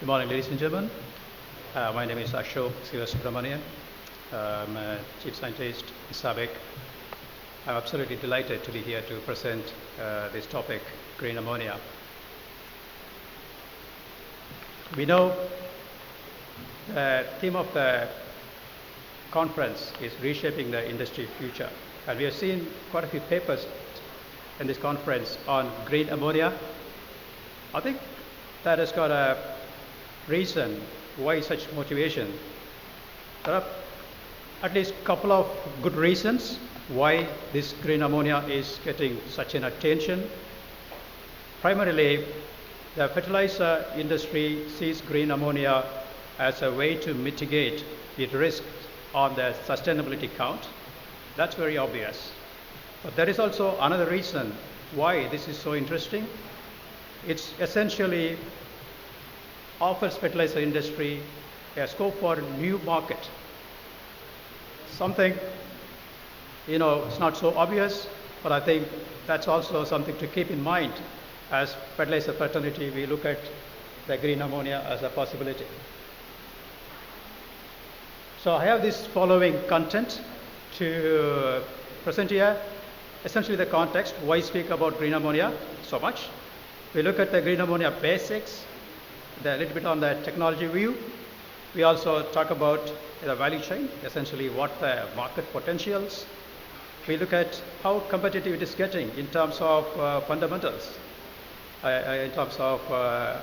Good morning, ladies and gentlemen. My name is Ashok, Sivasubramanian. I'm a Chief Scientist in SABIC. I'm absolutely delighted to be here to present this topic, green ammonia. We know the theme of the conference is reshaping the industry future. And we have seen quite a few papers in this conference on green ammonia. I think that has got a reason why such motivation. There are at least a couple of good reasons why this green ammonia is getting such an attention. Primarily, the fertilizer industry sees green ammonia as a way to mitigate the risk on the sustainability count. That's very obvious. But there is also another reason why this is so interesting. It's essentially offers fertilizer industry a scope for a new market. Something, it's not so obvious, but I think that's also something to keep in mind as fertilizer fraternity. We look at the green ammonia as a possibility. So I have this following content to present here. Essentially the context, why speak about green ammonia so much. We look at the green ammonia basics, a little bit on the technology view. We also talk about the value chain, essentially what the market potentials. We look at how competitive it is getting in terms of fundamentals, in terms of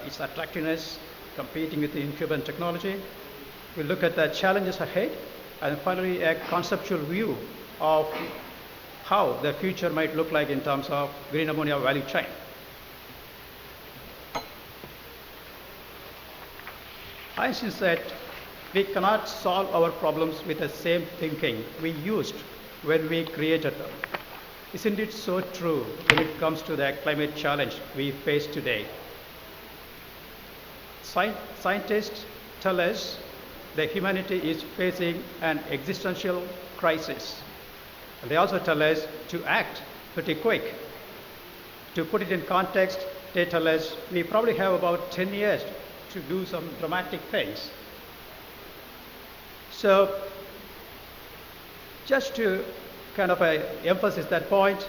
its attractiveness, competing with the incumbent technology. We look at the challenges ahead, and finally a conceptual view of how the future might look like in terms of green ammonia value chain. I insist that we cannot solve our problems with the same thinking we used when we created them. Isn't it so true when it comes to the climate challenge we face today? Scientists tell us that humanity is facing an existential crisis. They also tell us to act pretty quick. To put it in context, they tell us we probably have about 10 years to do some dramatic things. So just to kind of emphasize that point,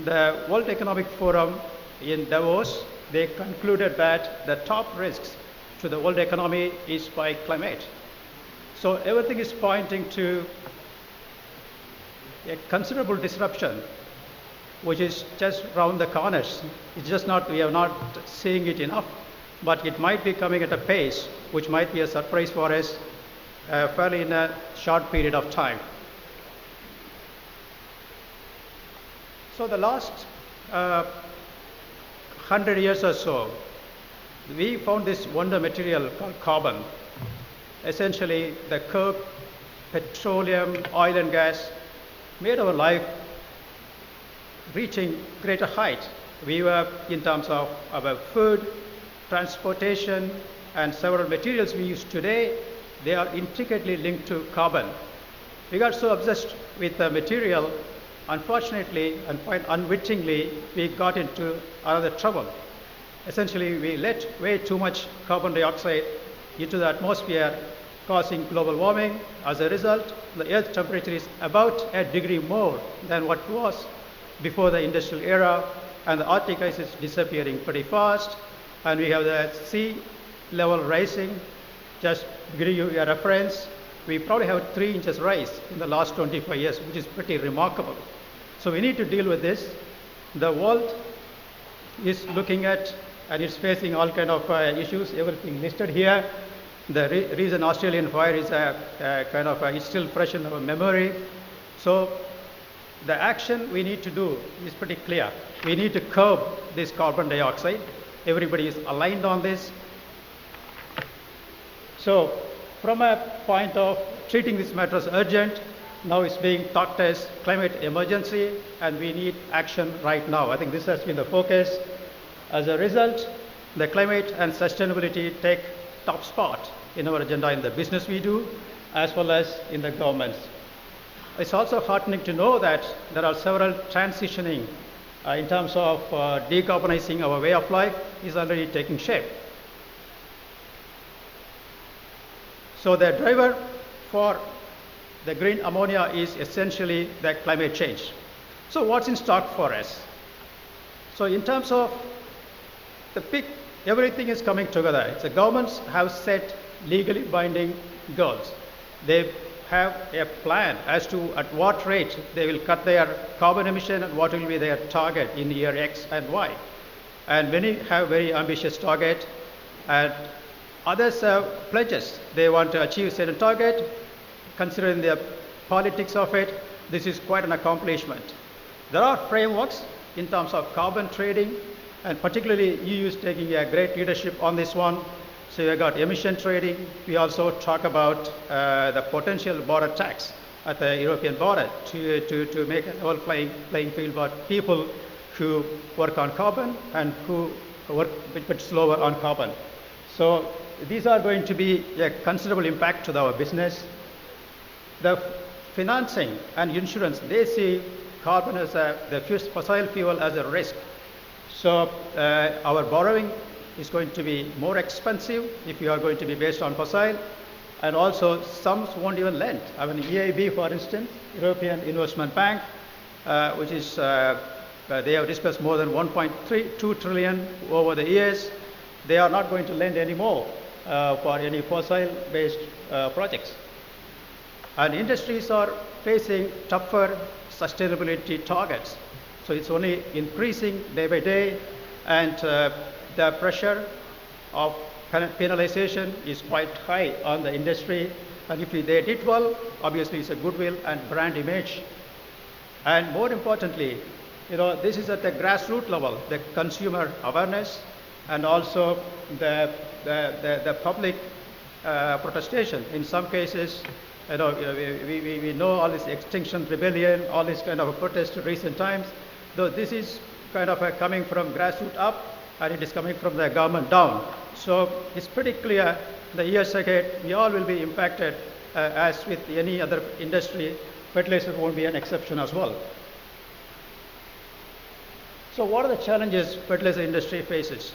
the World Economic Forum in Davos, they concluded that the top risks to the world economy is by climate. So everything is pointing to a considerable disruption, which is just around the corners. It's just not, we are not seeing it enough, but it might be coming at a pace which might be a surprise for us fairly in a short period of time. So the last 100 years or so, we found this wonder material called carbon. Essentially, the coke, petroleum, oil and gas made our life reaching greater height. We were, in terms of our food, transportation, and several materials we use today, they are intricately linked to carbon. We got so obsessed with the material, unfortunately and quite unwittingly, we got into another trouble. Essentially, we let way too much carbon dioxide into the atmosphere, causing global warming. As a result, the Earth's temperature is about a degree more than what it was before the industrial era, and the Arctic ice is disappearing pretty fast, and we have the sea level rising. Just to give you a reference, we probably have 3 inches rise in the last 25 years, which is pretty remarkable. So we need to deal with this. The world is looking at, and it's facing all kind of issues, everything listed here. The recent Australian fire is it's still fresh in our memory. So the action we need to do is pretty clear. We need to curb this carbon dioxide. Everybody is aligned on this. So from a point of treating this matter as urgent, now it's being talked as climate emergency, and we need action right now. I think this has been the focus. As a result, the climate and sustainability take top spot in our agenda in the business we do, as well as in the governments. It's also heartening to know that there are several transitioning in terms of decarbonizing our way of life is already taking shape. So the driver for the green ammonia is essentially the climate change. So what's in stock for us? So in terms of the peak, everything is coming together. The governments have set legally binding goals. They have a plan as to at what rate they will cut their carbon emission and what will be their target in year X and Y. And many have very ambitious target, and others have pledges. They want to achieve a certain target. Considering the politics of it, this is quite an accomplishment. There are frameworks in terms of carbon trading, and particularly EU is taking a great leadership on this one. So we got emission trading. We also talk about the potential border tax at the European border to make a level playing field for people who work on carbon and who work a bit slower on carbon. So these are going to be a considerable impact to our business. The financing and insurance, they see carbon as the fossil fuel as a risk. So our borrowing is going to be more expensive if you are going to be based on fossil, and also some won't even lend. I mean, EIB, for instance, European Investment Bank, which is they have discussed more than 1.2 trillion over the years. They are not going to lend anymore for any fossil-based projects. And industries are facing tougher sustainability targets. So it's only increasing day by day, and the pressure of penalization is quite high on the industry. And if they did well, obviously it's a goodwill and brand image. And more importantly, this is at the grassroots level, the consumer awareness, and also the public protestation. In some cases, we know all this Extinction Rebellion, all this kind of protest in recent times, though this is kind of coming from grassroots up, and it is coming from the government down. So it's pretty clear the years ahead, we all will be impacted as with any other industry. Fertilizer won't be an exception as well. So what are the challenges fertilizer industry faces?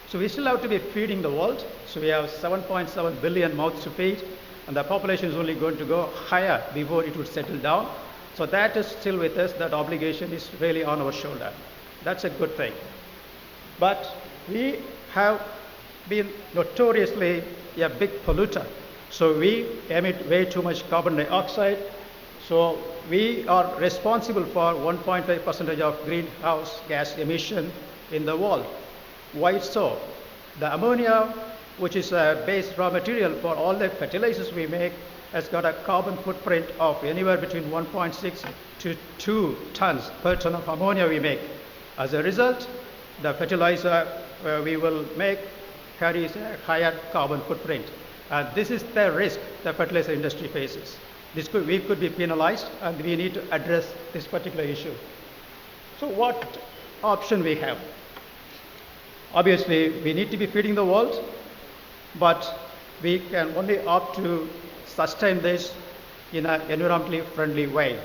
So we still have to be feeding the world. So we have 7.7 billion mouths to feed, and the population is only going to go higher before it would settle down. So that is still with us. That obligation is really on our shoulder. That's a good thing. But we have been notoriously a big polluter. So we emit way too much carbon dioxide. So we are responsible for 1.5% of greenhouse gas emission in the world. Why so? The ammonia, which is a base raw material for all the fertilizers we make, has got a carbon footprint of anywhere between 1.6 to 2 tons per ton of ammonia we make. As a result, the fertilizer we will make carries a higher carbon footprint. And this is the risk the fertilizer industry faces. We could be penalized, and we need to address this particular issue. So what option we have? Obviously, we need to be feeding the world, but we can only opt to sustain this in an environmentally friendly way.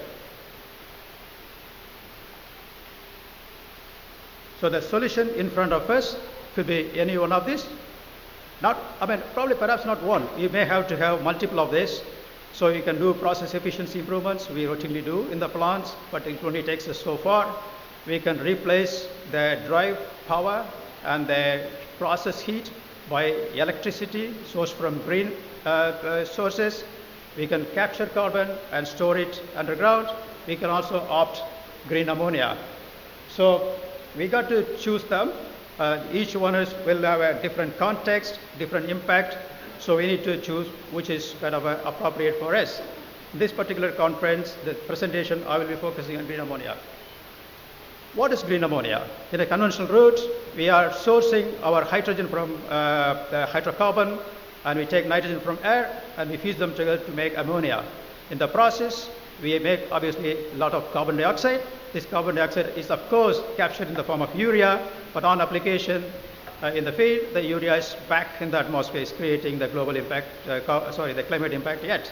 So the solution in front of us could be any one of these. Probably perhaps not one. You may have to have multiple of this. So you can do process efficiency improvements. We routinely do in the plants, but it only takes us so far. We can replace the drive power and the process heat by electricity sourced from green sources. We can capture carbon and store it underground. We can also opt green ammonia. So we got to choose them. Each one will have a different context, different impact. So we need to choose which is kind of appropriate for us. This particular conference, the presentation, I will be focusing on green ammonia. What is green ammonia? In a conventional route, we are sourcing our hydrogen from the hydrocarbon, and we take nitrogen from air, and we fuse them together to make ammonia. In the process, we make obviously a lot of carbon dioxide. This carbon dioxide is of course captured in the form of urea, but on application in the field, the urea is back in the atmosphere, creating the global impact, the climate impact yet.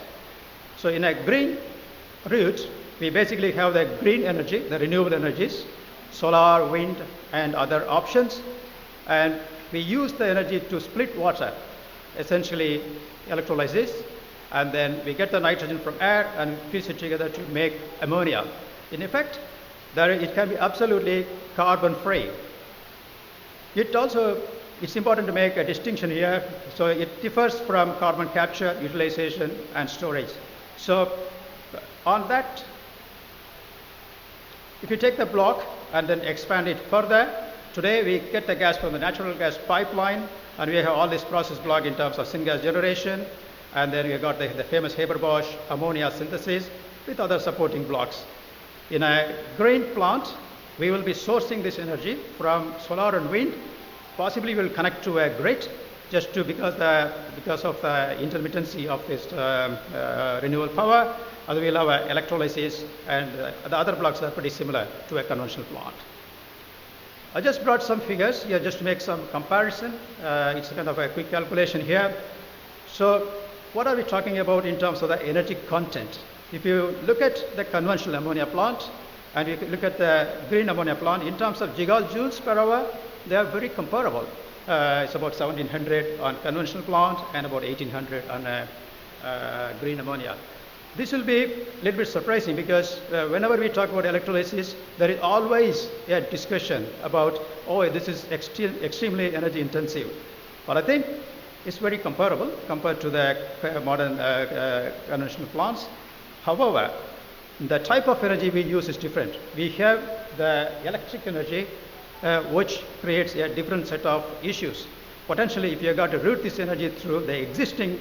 So in a green route, we basically have the green energy, the renewable energies, solar, wind, and other options, and we use the energy to split water, essentially electrolysis, and then we get the nitrogen from air and fuse it together to make ammonia. In effect, it can be absolutely carbon-free. It's important to make a distinction here. So it differs from carbon capture, utilization, and storage. So on that, if you take the block and then expand it further, today we get the gas from the natural gas pipeline, and we have all this process block in terms of syngas generation, and then we got the famous Haber-Bosch ammonia synthesis with other supporting blocks. In a grain plant, we will be sourcing this energy from solar and wind. Possibly we'll connect to a grid just because of the intermittency of this renewable power. And we'll have electrolysis, and the other blocks are pretty similar to a conventional plant. I just brought some figures here just to make some comparison. It's kind of a quick calculation here. So what are we talking about in terms of the energy content? If you look at the conventional ammonia plant and you look at the green ammonia plant, in terms of gigajoules per hour, they are very comparable. It's about 1700 on conventional plant and about 1800 on green ammonia. This will be a little bit surprising because whenever we talk about electrolysis, there is always a discussion about, oh, this is extremely energy intensive. But I think it's very comparable compared to the modern conventional plants. However, the type of energy we use is different. We have the electric energy, which creates a different set of issues. Potentially, if you got to route this energy through the existing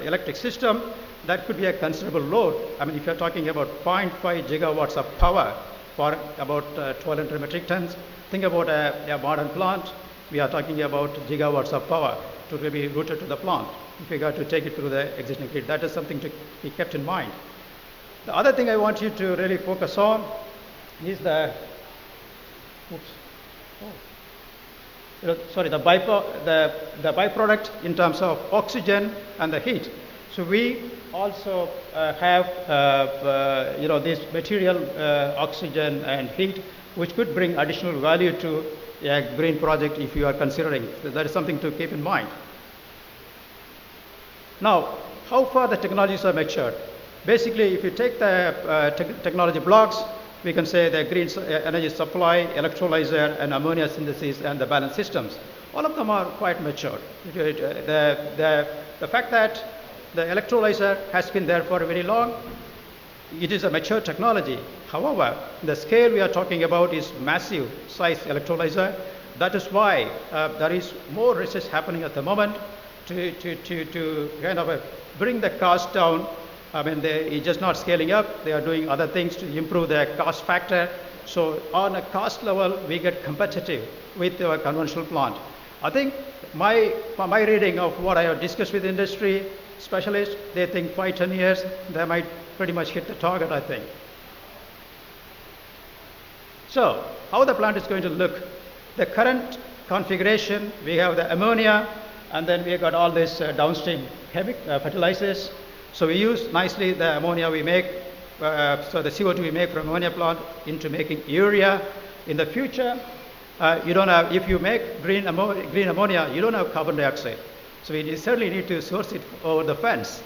electric system, that could be a considerable load. I mean, if you're talking about 0.5 gigawatts of power for about 1,200 metric tons, think about a modern plant. We are talking about gigawatts of power to be routed to the plant. If you got to take it through the existing grid, that is something to be kept in mind. The other thing I want you to really focus on is the byproduct in terms of oxygen and the heat. So we also have this material, oxygen and heat, which could bring additional value to a green project if you are considering. So that is something to keep in mind. Now, how far the technologies are matured? Basically, if you take the technology blocks, we can say the green energy supply, electrolyzer, and ammonia synthesis, and the balance systems. All of them are quite mature. The fact that the electrolyzer has been there for very long, it is a mature technology. However, the scale we are talking about is massive size electrolyzer. That is why there is more research happening at the moment to kind of bring the cost down. I mean, it's just not scaling up. They are doing other things to improve their cost factor. So on a cost level, we get competitive with our conventional plant. I think my reading of what I have discussed with industry specialists, they think 5-10 years, they might pretty much hit the target, I think. So how the plant is going to look? The current configuration, we have the ammonia, and then we got all this downstream fertilizers. So we use nicely the ammonia we make, so the CO2 we make from ammonia plant into making urea. In the future, you don't have, if you make green ammonia, you don't have carbon dioxide. So we certainly need to source it over the fence.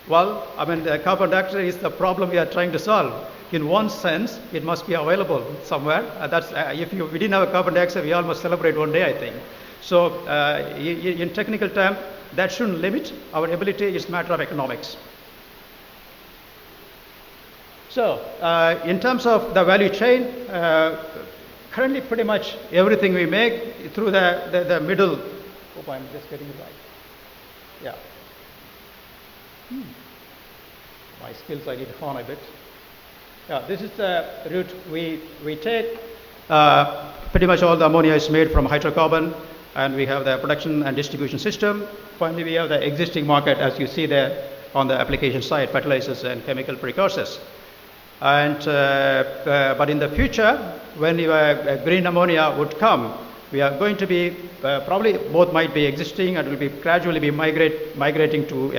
Well, I mean, the carbon dioxide is the problem we are trying to solve. In one sense, it must be available somewhere. If we didn't have a carbon dioxide, we almost celebrate one day, I think. So in technical terms, that shouldn't limit our ability. It's a matter of economics. So in terms of the value chain, currently pretty much everything we make through the middle. Hope I'm just getting it right. Yeah. My skills I need to hone a bit. Yeah, this is the route we take. Pretty much all the ammonia is made from hydrocarbon, and we have the production and distribution system. Finally, we have the existing market, as you see there on the application side, fertilizers and chemical precursors. And but in the future, when green ammonia would come, we are going to be probably both might be existing and will be gradually be migrating to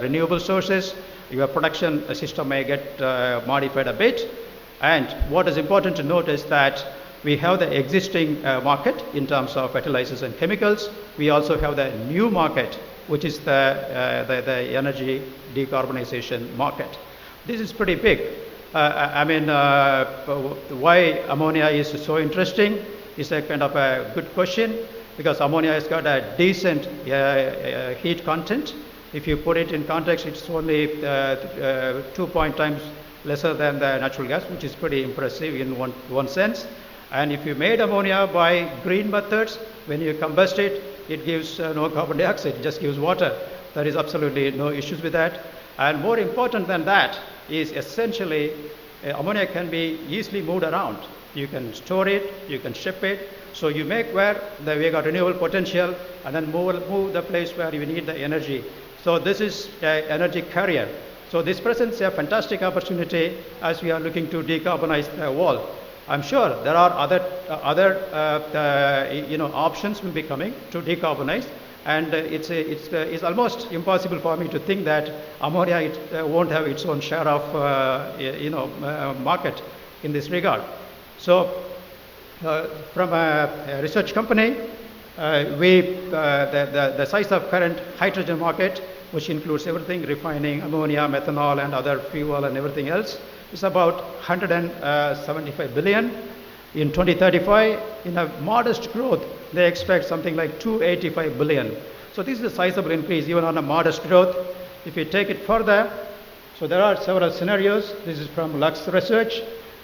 renewable sources. Your production system may get modified a bit. And what is important to note is that we have the existing market in terms of fertilizers and chemicals. We also have the new market which is the energy decarbonization market. This is pretty big. Why ammonia is so interesting is a kind of a good question, because ammonia has got a decent heat content. If you put it in context, it's only 2 times lesser than the natural gas, which is pretty impressive in one sense. And if you made ammonia by green methods, when you combust it, it gives no carbon dioxide, it just gives water. There is absolutely no issues with that. And more important than that is essentially ammonia can be easily moved around. You can store it, you can ship it. So you make where we got renewable potential, and then move the place where you need the energy. So this is an energy carrier. So this presents a fantastic opportunity as we are looking to decarbonize the world. I'm sure there are other options will be coming to decarbonize, and it's almost impossible for me to think that ammonia won't have its own share of market in this regard. So from a research company, the size of current hydrogen market, which includes everything, refining, ammonia, methanol, and other fuel and everything else, is about 175 billion. In 2035, in a modest growth, they expect something like 285 billion. So this is a sizable increase even on a modest growth. If you take it further, so there are several scenarios. This is from Lux Research.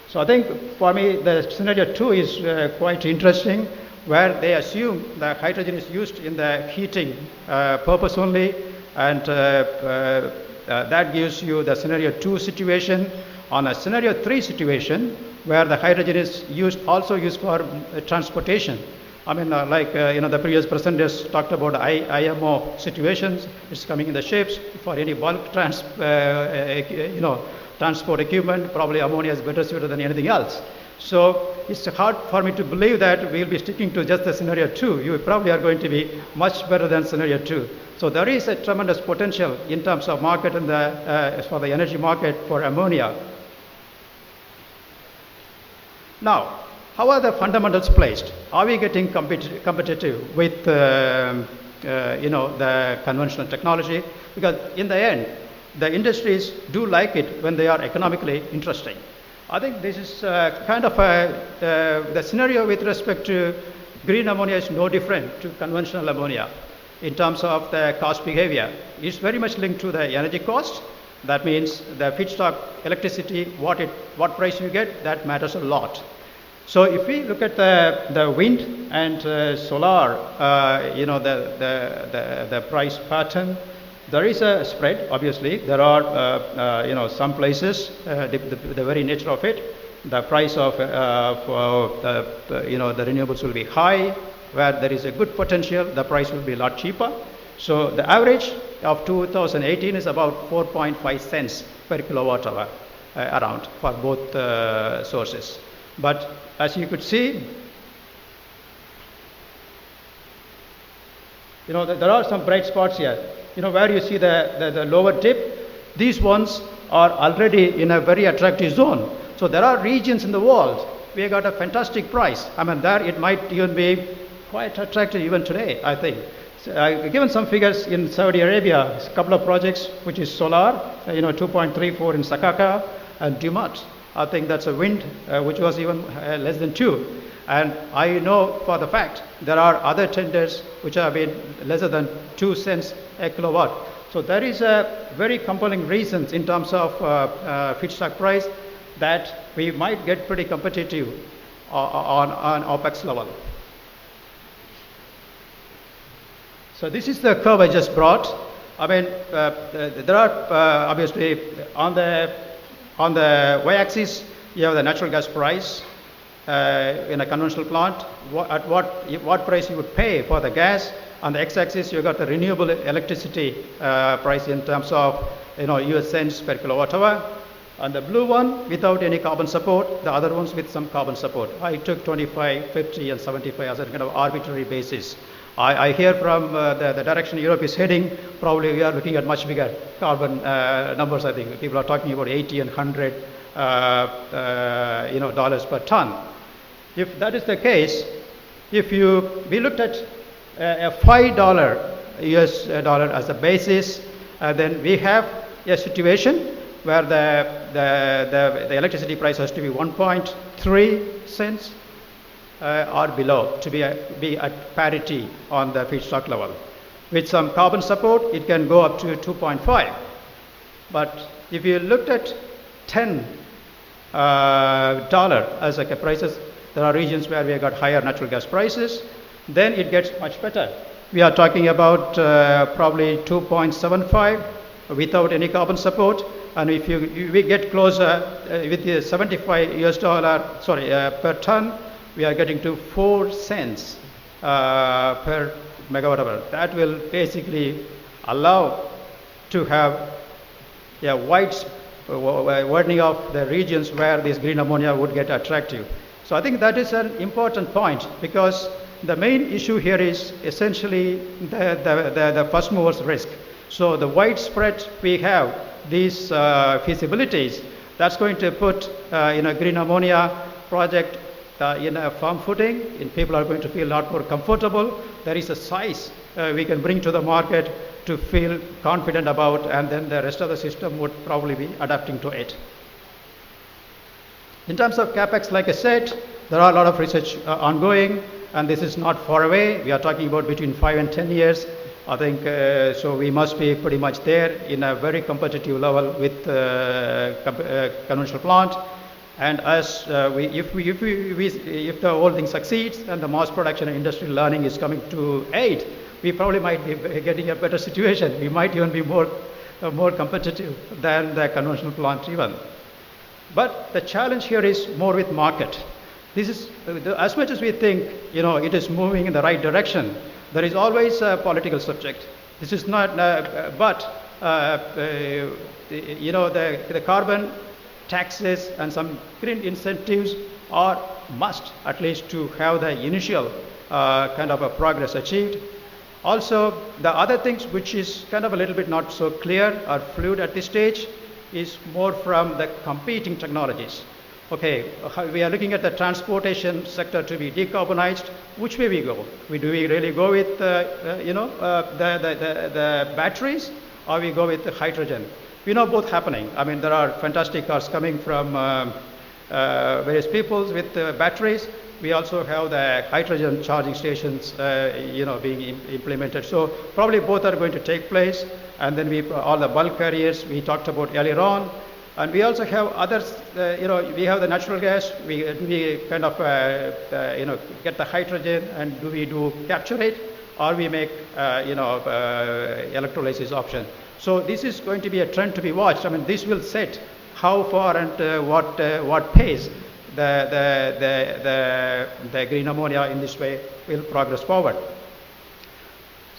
So I think for me the scenario 2 is quite interesting, where they assume that hydrogen is used in the heating purpose only, and that gives you the scenario 2 situation. On a scenario 3 situation, where the hydrogen is also used for transportation. The previous presenters talked about IMO situations. It's coming in the ships for any bulk transport equipment. Probably ammonia is better suited than anything else. So it's hard for me to believe that we'll be sticking to just the scenario 2. You probably are going to be much better than scenario 2. So there is a tremendous potential in terms of market and for the energy market for ammonia. Now, how are the fundamentals placed? Are we getting competitive with the conventional technology? Because in the end, the industries do like it when they are economically interesting. I think this is kind of the scenario with respect to green ammonia is no different to conventional ammonia in terms of the cost behavior. It's very much linked to the energy cost. That means the feedstock electricity, what price you get, that matters a lot. So if we look at the wind and solar, the price pattern, there is a spread. Obviously, there are some places, the very nature of it, the price of the renewables will be high. Where there is a good potential, the price will be a lot cheaper. So the average of 2018 is about 4.5 cents per kilowatt hour around for both sources. But as you could see, there are some bright spots here. Where you see the lower dip, these ones are already in a very attractive zone. So there are regions in the world we got a fantastic price. There it might even be quite attractive even today, I think. So I've given some figures in Saudi Arabia, a couple of projects, which is solar, 2.34 in Sakaka, and Dumat. I think that's a wind, which was even less than 2. And I know for the fact there are other tenders which have been lesser than 2 cents a kilowatt. So there is a very compelling reasons in terms of feedstock price that we might get pretty competitive on OPEX level. So this is the curve I just brought. There are obviously on the y-axis you have the natural gas price in a conventional plant. At what price you would pay for the gas. On the x-axis you got the renewable electricity price in terms of US cents per kilowatt hour. And the blue one without any carbon support, the other ones with some carbon support. I took 25, 50 and 75 as a kind of arbitrary basis. I hear from the direction Europe is heading, probably we are looking at much bigger carbon numbers. I think people are talking about 80 and 100 dollars per ton. If that is the case, we looked at a $5 US dollar as a basis. Then we have a situation where the electricity price has to be 1.3 cents or below to be at parity on the feedstock level. With some carbon support, it can go up to 2.5. But if you looked at $10 as like a prices, there are regions where we got higher natural gas prices, then it gets much better. We are talking about probably 2.75 without any carbon support. And if we get closer with the 75 US dollar, per ton, we are getting to 4 cents per megawatt hour. That will basically allow to have a widening of the regions where this green ammonia would get attractive. So I think that is an important point, because the main issue here is essentially the first mover's risk. So the widespread we have these feasibilities, that's going to put in a green ammonia project in a firm footing, and people are going to feel a lot more comfortable. There is a size we can bring to the market to feel confident about, and then the rest of the system would probably be adapting to it. In terms of capex, like I said, there are a lot of research ongoing, and this is not far away. We are talking about between 5 and 10 years. I think so we must be pretty much there in a very competitive level with conventional plant. And as if the whole thing succeeds and the mass production and industrial learning is coming to aid, we probably might be getting a better situation. We might even be more competitive than the conventional plant even. But the challenge here is more with market. This is as much as we think it is moving in the right direction, there is always a political subject. This is not, the carbon taxes and some green incentives are must, at least to have the initial kind of a progress achieved. Also, the other things which is kind of a little bit not so clear or fluid at this stage is more from the competing technologies. Okay, we are looking at the transportation sector to be decarbonized. Which way we go? Do we really go with the batteries, or we go with the hydrogen? We know both happening. I mean, there are fantastic cars coming from various peoples with batteries. We also have the hydrogen charging stations, being implemented. So probably both are going to take place. And then all the bulk carriers we talked about earlier on. And we also have others, we have the natural gas. We kind of, get the hydrogen, and do we capture it, or we make, electrolysis option. So this is going to be a trend to be watched. I mean, this will set how far and what pace the green ammonia in this way will progress forward.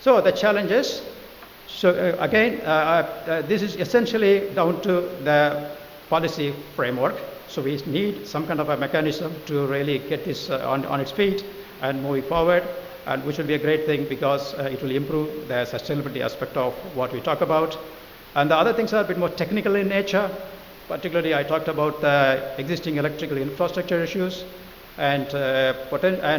So the challenges. So again, this is essentially down to the policy framework. So we need some kind of a mechanism to really get this on its feet and moving forward, and which will be a great thing, because it will improve the sustainability aspect of what we talk about. And the other things are a bit more technical in nature. Particularly, I talked about the existing electrical infrastructure issues, and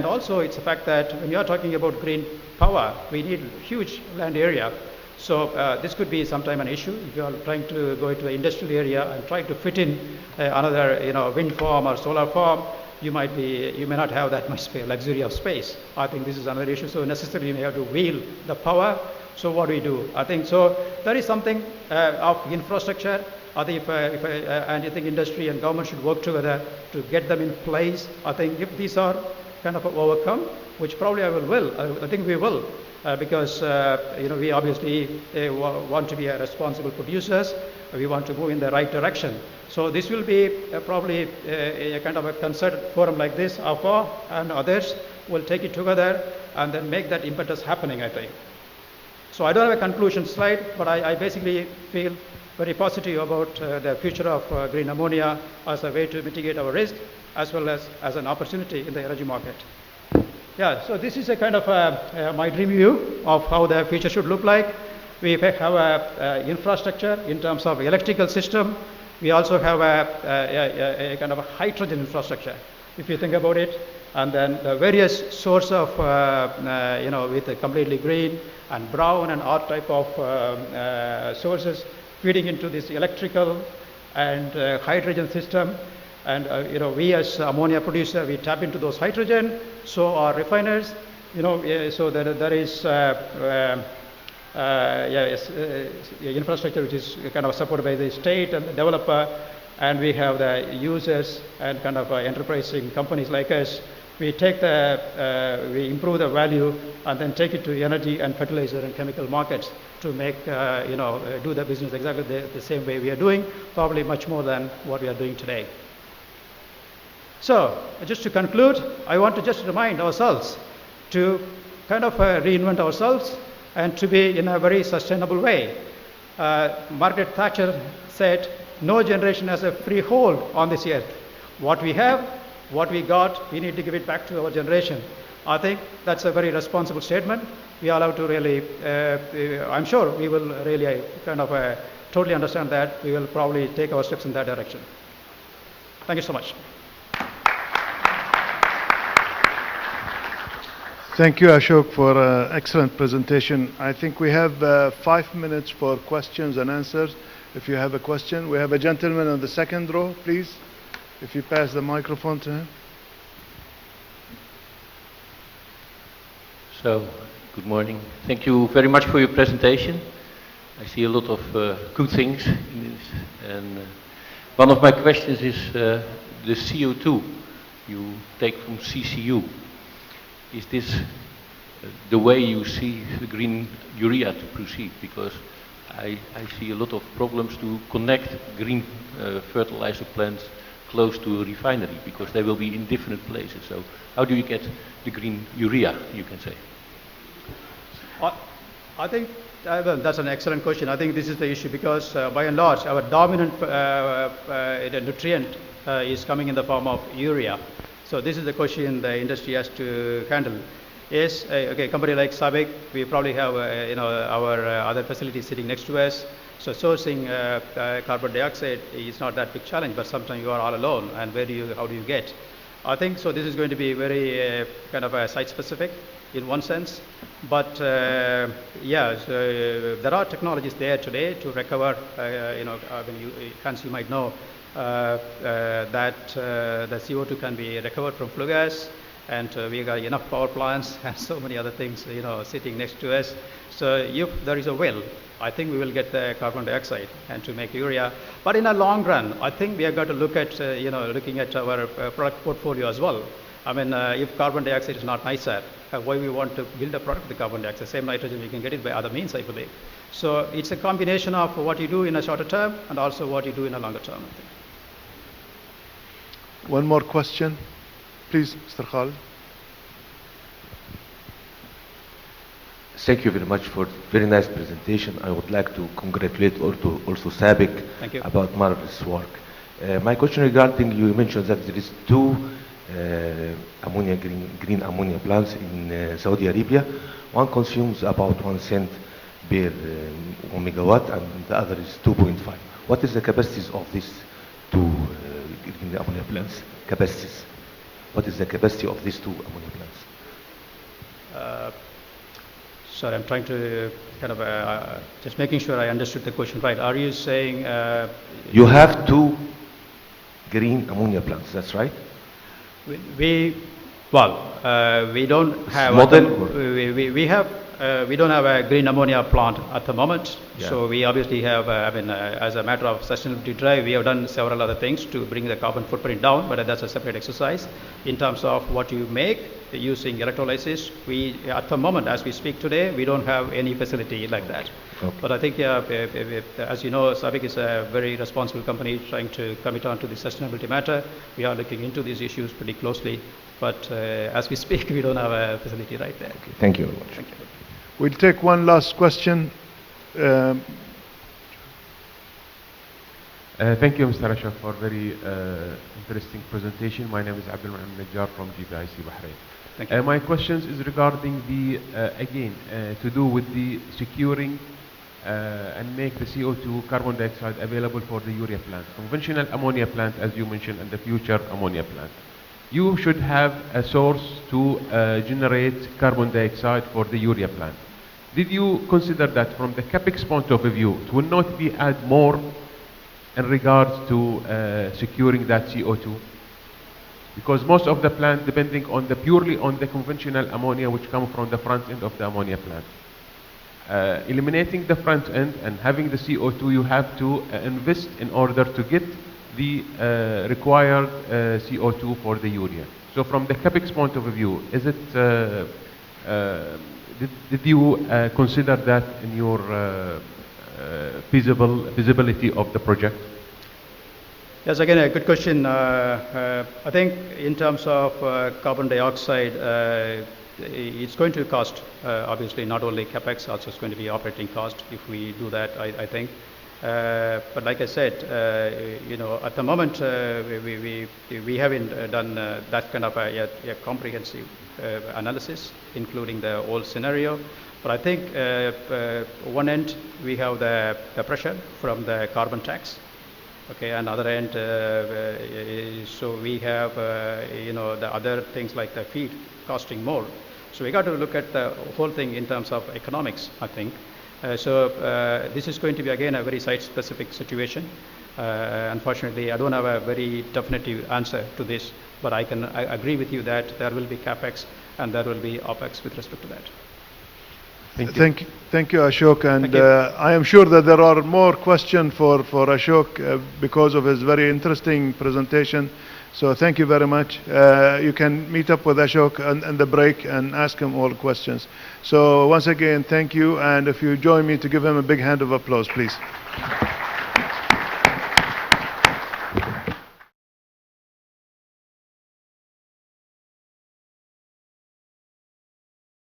also it's the fact that when you are talking about green power, we need huge land area. So this could be sometime an issue if you are trying to go into the industrial area and try to fit in another wind farm or solar farm. You may not have that much luxury of space. I think this is another issue. So necessarily you may have to wheel the power. So what do we do? I think so there is something of infrastructure. I think and I think industry and government should work together to get them in place. I think if these are kind of overcome, which probably I think we will. Because we obviously want to be responsible producers. We want to move in the right direction. So this will be probably a kind of a concerted forum like this, AFA and others will take it together and then make that impetus happening, I think. So I don't have a conclusion slide, but I basically feel very positive about the future of green ammonia as a way to mitigate our risk, as well as an opportunity in the energy market. Yeah, so this is a kind of my dream view of how the future should look like. We have a infrastructure in terms of electrical system. We also have a kind of a hydrogen infrastructure. If you think about it, and then the various source of, with completely green and brown and all type of sources feeding into this electrical and hydrogen system. And we as ammonia producer, we tap into those hydrogen. So our refiners, so there is infrastructure which is kind of supported by the state and the developer, and we have the users and kind of enterprising companies like us. We take we improve the value and then take it to energy and fertilizer and chemical markets to make, do the business exactly the same way we are doing, probably much more than what we are doing today. So, just to conclude, I want to just remind ourselves to kind of reinvent ourselves and to be in a very sustainable way. Margaret Thatcher said, no generation has a free hold on this earth. What we have, what we got, we need to give it back to our generation. I think that's a very responsible statement. We are allowed to really, I'm sure we will really kind of totally understand that. We will probably take our steps in that direction. Thank you so much. Thank you, Ashok, for an excellent presentation. I think we have 5 minutes for questions and answers. If you have a question, we have a gentleman on the second row, please. If you pass the microphone to him. So, good morning. Thank you very much for your presentation. I see a lot of good things in this. And one of my questions is the CO2 you take from CCU. Is this the way you see the green urea to proceed? Because I see a lot of problems to connect green fertilizer plants close to a refinery, because they will be in different places. So how do you get the green urea, you can say? I think that's an excellent question. I think this is the issue, because by and large our dominant nutrient is coming in the form of urea. So this is the question the industry has to handle. Yes, a company like SABIC, we probably have our other facilities sitting next to us. So sourcing carbon dioxide is not that big challenge, but sometimes you are all alone, and how do you get? I think so. This is going to be very kind of site specific in one sense, but there are technologies there today to recover. Hence you might know that the CO2 can be recovered from flue gas, and we got enough power plants and so many other things sitting next to us. So if there is a will, I think we will get the carbon dioxide and to make urea. But in the long run, I think we are going to look at looking at our product portfolio as well. I mean, if carbon dioxide is not nicer, why we want to build a product with the carbon dioxide? Same nitrogen, we can get it by other means, I believe. So it's a combination of what you do in a shorter term and also what you do in a longer term, I think. One more question, please, Mr. Khalid. Thank you very much for very nice presentation. I would like to congratulate also SABIC about marvelous work. My question regarding, you mentioned that there is 2 green ammonia plants in Saudi Arabia. One consumes about 1 cent per 1 megawatt, and the other is 2.5. What is the capacities of these 2 green ammonia plants? Capacities. What is the capacity of these 2 ammonia plants? Sorry, I'm trying to kind of just making sure I understood the question right. Are you saying you have 2 green ammonia plants? That's right. We don't have we don't have a green ammonia plant at the moment. Yeah. So we obviously have, as a matter of sustainability drive, we have done several other things to bring the carbon footprint down, but that's a separate exercise. In terms of what you make using electrolysis, at the moment, as we speak today, we don't have any facility like that. Okay. But I think, as you know, SABIC is a very responsible company trying to commit on to the sustainability matter. We are looking into these issues pretty closely, but as we speak, we don't have a facility right there. Okay. Thank you very much. Thank you. We'll take one last question. Thank you, Mr. Ashok, for very interesting presentation. My name is Abdul Najjar from GPIC Bahrain. Thank you. My questions is regarding the, again, to do with the securing and make the CO2 carbon dioxide available for the urea plant, conventional ammonia plant, as you mentioned, and the future ammonia plant. you should have a source to generate carbon dioxide for the urea plant. Did you consider that from the capex point of view, it will not be add more in regards to securing that CO2? Because most of the plant depending on the purely on the conventional ammonia which come from the front end of the ammonia plant. Eliminating the front end and having the CO2, you have to invest in order to get the required CO2 for the urea. So from the capex point of view, is it did you consider that in your feasibility of the project? Yes, again, a good question. I think in terms of carbon dioxide, it's going to cost, obviously, not only capex, also it's going to be operating cost if we do that, I think. But like I said, at the moment, we haven't done that kind of a comprehensive analysis, including the whole scenario. But I think one end, we have the pressure from the carbon tax. Okay, and other end, so we have, the other things like the feed costing more. So we got to look at the whole thing in terms of economics, I think. This is going to be, again, a very site-specific situation. Unfortunately, I don't have a very definitive answer to this, but I agree with you that there will be capex and there will be opex with respect to that. Thank you, Ashok. And I am sure that there are more questions for Ashok because of his very interesting presentation. So thank you very much. You can meet up with Ashok and the break and ask him all questions. So once again, thank you. And if you join me to give him a big hand of applause, please.